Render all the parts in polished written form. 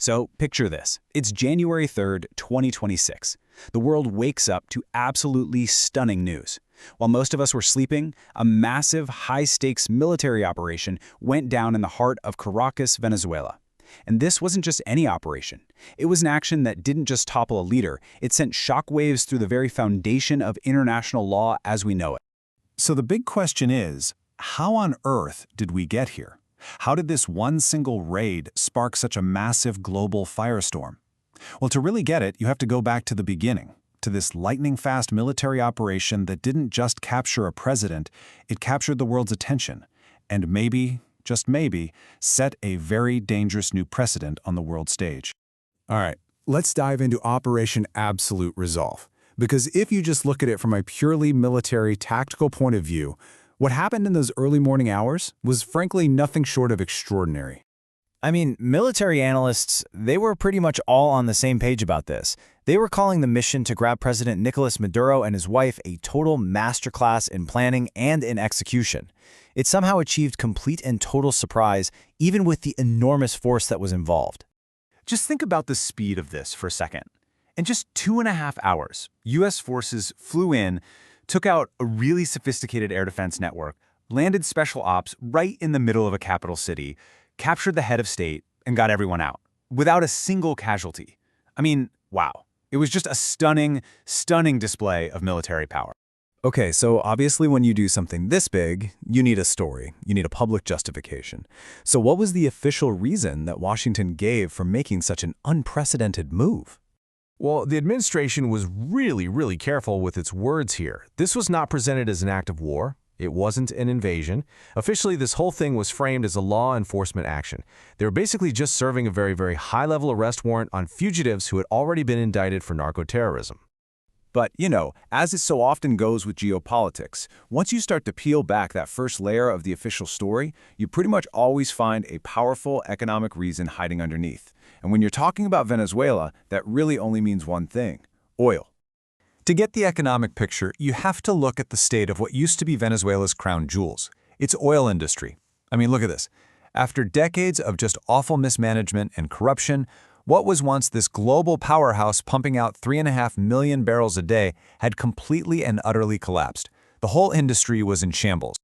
So picture this. It's January 3rd, 2026. The world wakes up to absolutely stunning news. While most of us were sleeping, a massive, high-stakes military operation went down in the heart of Caracas, Venezuela. And this wasn't just any operation. It was an action that didn't just topple a leader, it sent shockwaves through the very foundation of international law as we know it. So the big question is, how on earth did we get here? How did this one single raid spark such a massive global firestorm? Well, to really get it, you have to go back to the beginning, to this lightning-fast military operation that didn't just capture a president, it captured the world's attention, and maybe, just maybe, set a very dangerous new precedent on the world stage. All right, let's dive into Operation Absolute Resolve. Because if you just look at it from a purely military, tactical point of view, what happened in those early morning hours was frankly nothing short of extraordinary. I mean, military analysts, they were pretty much all on the same page about this. They were calling the mission to grab President Nicolas Maduro and his wife a total masterclass in planning and in execution. It somehow achieved complete and total surprise, even with the enormous force that was involved. Just think about the speed of this for a second. In just 2.5 hours, U.S. forces flew in, took out a really sophisticated air defense network, landed special ops right in the middle of a capital city, captured the head of state, and got everyone out, without a single casualty. I mean, wow. It was just a stunning, stunning display of military power. Okay, so obviously when you do something this big, you need a story. You need a public justification. So what was the official reason that Washington gave for making such an unprecedented move? Well, the administration was really careful with its words here. This was not presented as an act of war. It wasn't an invasion. Officially, this whole thing was framed as a law enforcement action. They were basically just serving a very high-level arrest warrant on fugitives who had already been indicted for narco-terrorism. But, as it so often goes with geopolitics, once you start to peel back that first layer of the official story, you pretty much always find a powerful economic reason hiding underneath. And when you're talking about Venezuela, that really only means one thing: oil. To get the economic picture, you have to look at the state of what used to be Venezuela's crown jewels, its oil industry. I mean, look at this. After decades of just awful mismanagement and corruption, what was once this global powerhouse pumping out 3.5 million barrels a day had completely and utterly collapsed. The whole industry was in shambles.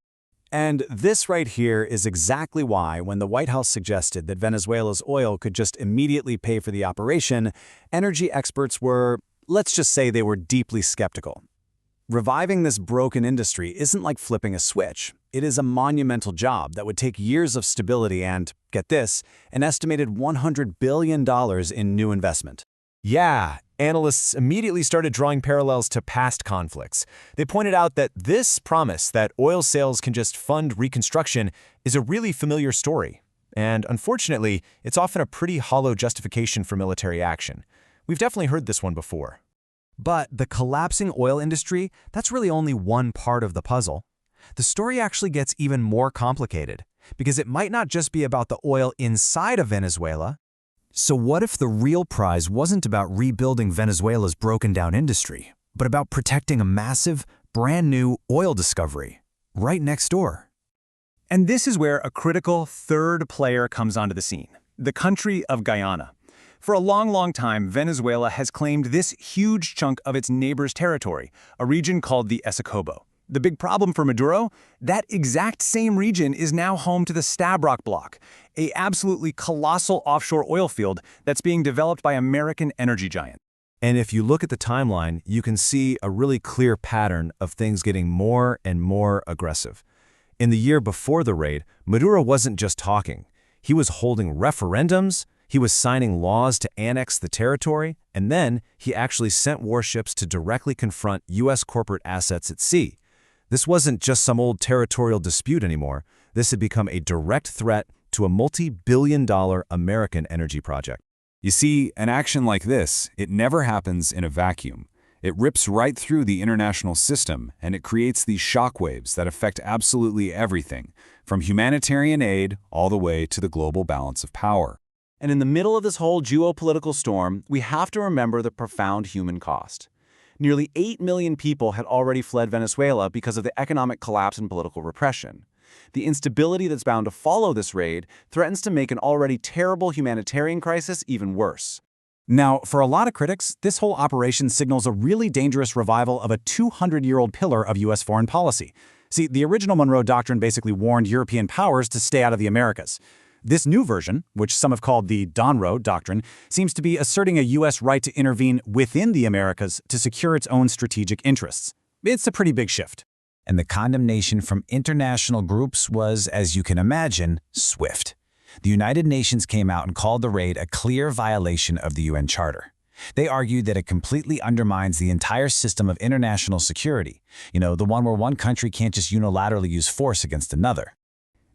And this right here is exactly why, when the White House suggested that Venezuela's oil could just immediately pay for the operation, energy experts were, let's just say they were deeply skeptical. Reviving this broken industry isn't like flipping a switch. It is a monumental job that would take years of stability and, get this, an estimated $100 billion in new investment. Yeah, analysts immediately started drawing parallels to past conflicts. They pointed out that this promise that oil sales can just fund reconstruction is a really familiar story. And unfortunately, it's often a pretty hollow justification for military action. We've definitely heard this one before. But the collapsing oil industry, that's really only one part of the puzzle. The story actually gets even more complicated, because it might not just be about the oil inside of Venezuela. So what if the real prize wasn't about rebuilding Venezuela's broken-down industry, but about protecting a massive, brand-new oil discovery right next door? And this is where a critical third player comes onto the scene: the country of Guyana. For a long time, Venezuela has claimed this huge chunk of its neighbor's territory, a region called the Essecobo. The big problem for Maduro? That exact same region is now home to the Stabroek Block, an absolutely colossal offshore oil field that's being developed by American energy giants. And if you look at the timeline, you can see a really clear pattern of things getting more and more aggressive. In the year before the raid, Maduro wasn't just talking. He was holding referendums, he was signing laws to annex the territory, and then he actually sent warships to directly confront U.S. corporate assets at sea. This wasn't just some old territorial dispute anymore. This had become a direct threat to a multi-billion-dollar American energy project. You see, an action like this, it never happens in a vacuum. It rips right through the international system, and it creates these shockwaves that affect absolutely everything, from humanitarian aid all the way to the global balance of power. And in the middle of this whole geopolitical storm, we have to remember the profound human cost. Nearly 8 million people had already fled Venezuela because of the economic collapse and political repression. The instability that's bound to follow this raid threatens to make an already terrible humanitarian crisis even worse. Now, for a lot of critics, this whole operation signals a really dangerous revival of a 200-year-old pillar of U.S. foreign policy. See, the original Monroe Doctrine basically warned European powers to stay out of the Americas. This new version, which some have called the Monroe Doctrine, seems to be asserting a U.S. right to intervene within the Americas to secure its own strategic interests. It's a pretty big shift. And the condemnation from international groups was, as you can imagine, swift. The United Nations came out and called the raid a clear violation of the UN Charter. They argued that it completely undermines the entire system of international security, the one where one country can't just unilaterally use force against another.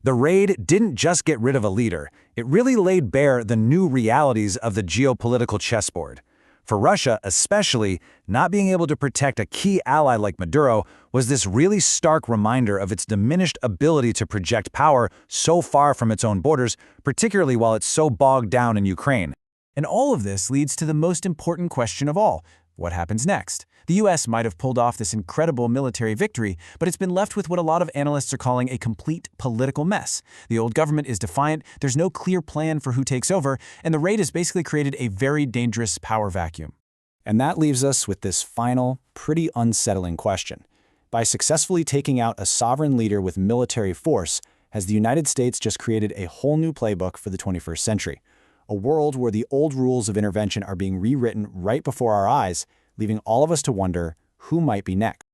The raid didn't just get rid of a leader, it really laid bare the new realities of the geopolitical chessboard. For Russia, especially, not being able to protect a key ally like Maduro was this really stark reminder of its diminished ability to project power so far from its own borders, particularly while it's so bogged down in Ukraine. And all of this leads to the most important question of all: what happens next? The U.S. might have pulled off this incredible military victory, but it's been left with what a lot of analysts are calling a complete political mess. The old government is defiant, there's no clear plan for who takes over, and the raid has basically created a very dangerous power vacuum. And that leaves us with this final, pretty unsettling question. By successfully taking out a sovereign leader with military force, has the United States just created a whole new playbook for the 21st century? A world where the old rules of intervention are being rewritten right before our eyes, leaving all of us to wonder who might be next.